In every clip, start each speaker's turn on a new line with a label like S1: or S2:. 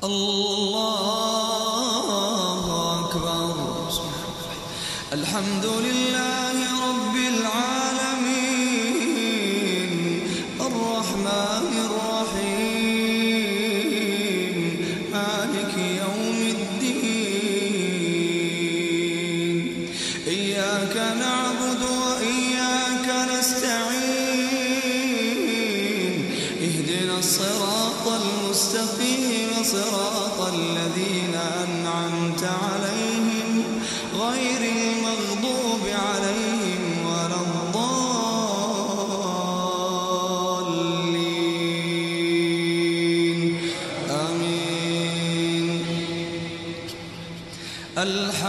S1: الله أكبر. الحمد لله رب العالمين الرحمن الرحيم مالك يوم الدين. إياك نعبد وإياك نستعين. اهدنا الصراط المستقيم صراط الذين أنعمت عليهم غير المغضوب عليهم ولا الضالين آمين. الحاقة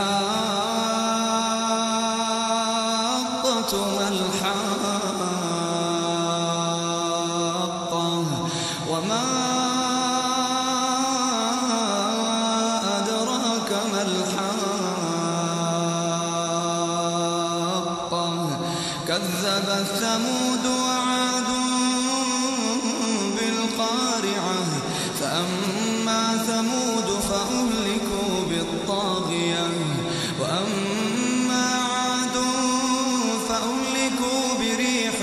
S1: ما الحاقة وما أدراك ما الحاقة. كذبت ثمود وعاد بالقارعة. فأما ثمود فأهلكوا بالطاغية وأما عاد فأهلكوا بريح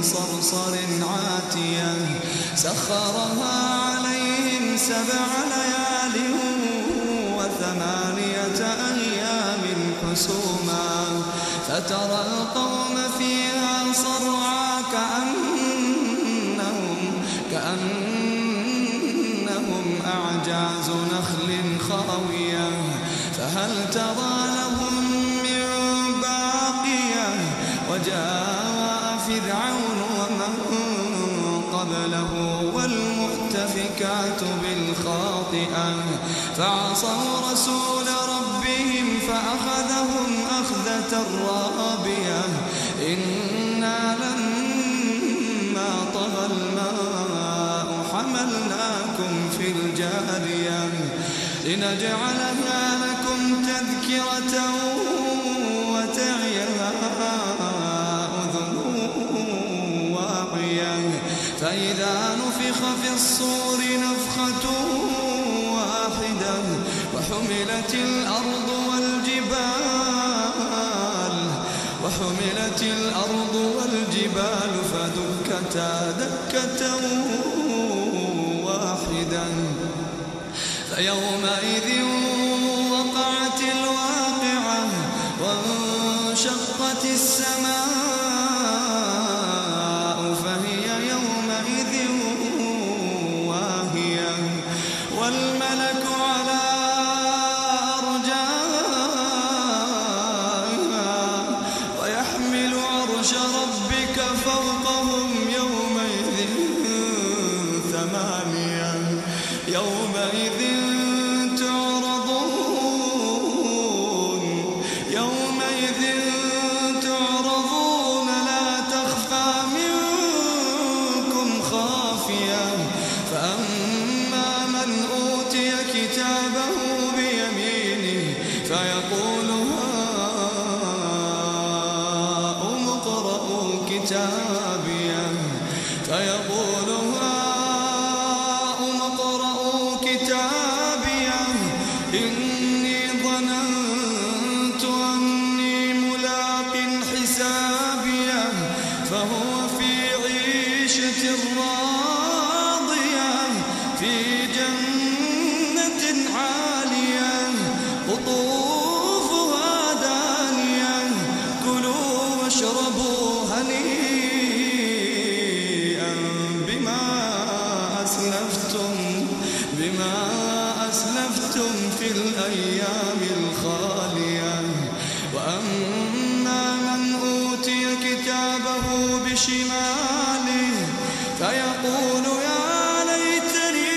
S1: صرصر عاتية سخرها عليهم 7 ليال و8 أيام حسوما فترى القوم فيها صرعى كأنهم أعجاز نخل خاوية فهل ترى لهم من باقية. وجاء فرعون ومن قبله والمؤتفكات بالخاطئة فعصوا رسول ربهم فأخذهم أخذة رابية. إنا لما طغى الماء حملناكم في الجارية لنجعلها لكم تذكرة وتعيها أذن واعية. فإذا نفخ في الصور نفخة واحدة وحملت الأرض والجبال فدكتا دكة واحدة. فيومئذ وقعت الواقعة وانشقت السماء فهي يومئذ واهية والملك على أرجائها ويحمل عرش ربك فوقهم يومئذ 8 يومئذ تعرضون لا تخفى منكم خافية. فأما من أوتي كتابه بيمينه فيقول هاؤم اقرءوا كتابيه إني ظننت أني ملاق حسابيه فهو في عيشة راضية في جنة عالية قطوفها دانية كلوا واشربوا هنيئا بما أسلفتم في الأيام الخالية. وأما من أوتي كتابه بشماله فيقول يا ليتني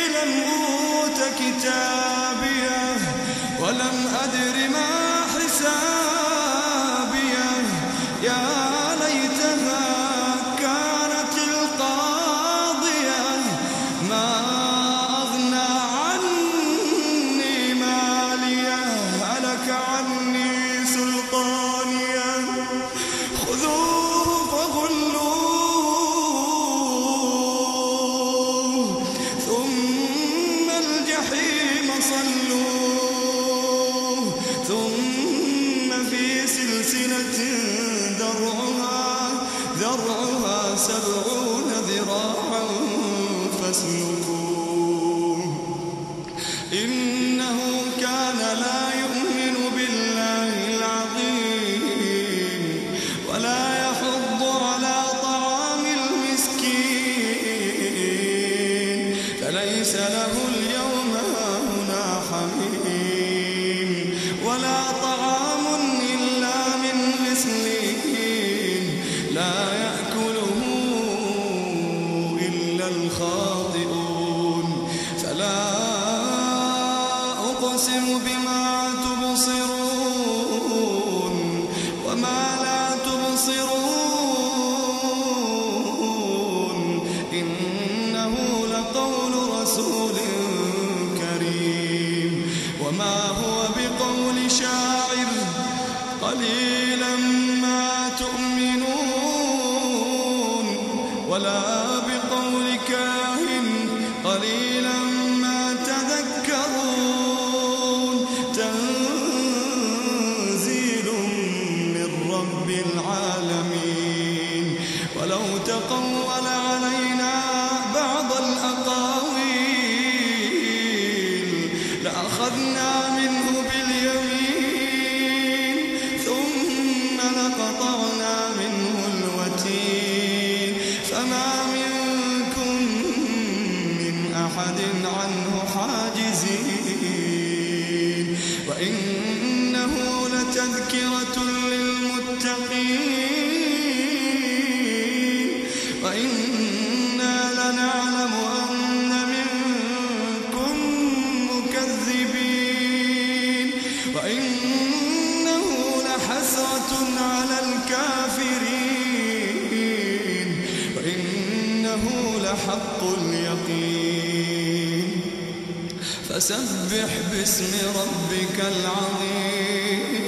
S1: لم أوت كتابيه ولم أدر ما حسابيه يا ليتها كانت القاضية ما أغنى عني ماليه هلك عني سلطانيه خذوه فغلوه ثم سلسلة ذرعها 70 ذراعا فاسلكوه إنه كان لا يؤمن بالله العظيم ولا يحض على طعام المسكين فليس له اليوم هاهنا حميم ولا طعام إلا من غسلين لا يأكله إلا الخاطئون فلا أقسم بما تبصرون وما لا تبصرون إنه لقول رسول كريم وما هو بقول شاعر قليلا ما تؤمنون ولا بقول كاهن قليلا ما تذكرون تنزيل من رب العالمين ولو تقول علينا بعض الأقاويل لأخذنا منه باليمين ثم لقطعنا منه الوتين فما منكم من أحد عنه حاجزين وإنه لتذكرة للمتقين وإنا لنعلم أن منكم مكذبين وإنه لحسرة على الكافرين وإنه لحق اليقين فسبح باسم ربك العظيم